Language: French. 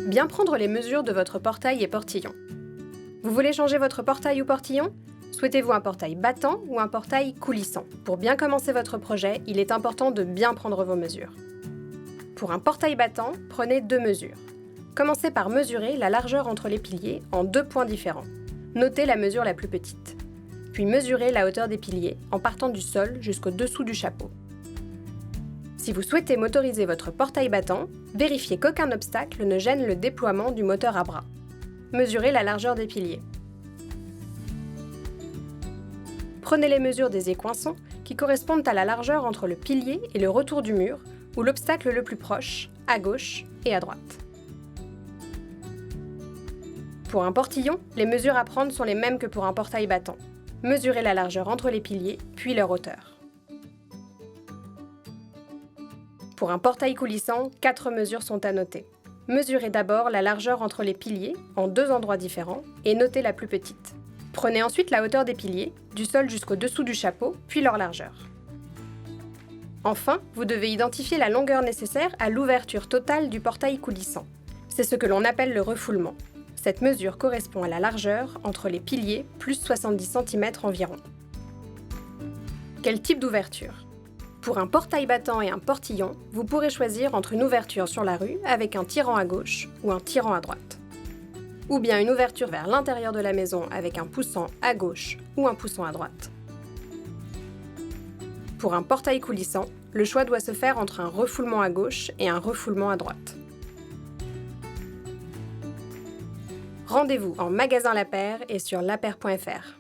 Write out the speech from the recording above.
Bien prendre les mesures de votre portail et portillon. Vous voulez changer votre portail ou portillon ? Souhaitez-vous un portail battant ou un portail coulissant ? Pour bien commencer votre projet, il est important de bien prendre vos mesures. Pour un portail battant, prenez 2 mesures. Commencez par mesurer la largeur entre les piliers en 2 points différents. Notez la mesure la plus petite. Puis mesurez la hauteur des piliers en partant du sol jusqu'au dessous du chapeau. Si vous souhaitez motoriser votre portail battant, vérifiez qu'aucun obstacle ne gêne le déploiement du moteur à bras. Mesurez la largeur des piliers. Prenez les mesures des écoinçons qui correspondent à la largeur entre le pilier et le retour du mur ou l'obstacle le plus proche, à gauche et à droite. Pour un portillon, les mesures à prendre sont les mêmes que pour un portail battant. Mesurez la largeur entre les piliers, puis leur hauteur. Pour un portail coulissant, 4 mesures sont à noter. Mesurez d'abord la largeur entre les piliers, en 2 endroits différents, et notez la plus petite. Prenez ensuite la hauteur des piliers, du sol jusqu'au dessous du chapeau, puis leur largeur. Enfin, vous devez identifier la longueur nécessaire à l'ouverture totale du portail coulissant. C'est ce que l'on appelle le refoulement. Cette mesure correspond à la largeur entre les piliers plus 70 cm environ. Quel type d'ouverture ? Pour un portail battant et un portillon, vous pourrez choisir entre une ouverture sur la rue avec un tirant à gauche ou un tirant à droite. Ou bien une ouverture vers l'intérieur de la maison avec un poussant à gauche ou un poussant à droite. Pour un portail coulissant, le choix doit se faire entre un refoulement à gauche et un refoulement à droite. Rendez-vous en magasin Lapeyre et sur lapeyre.fr.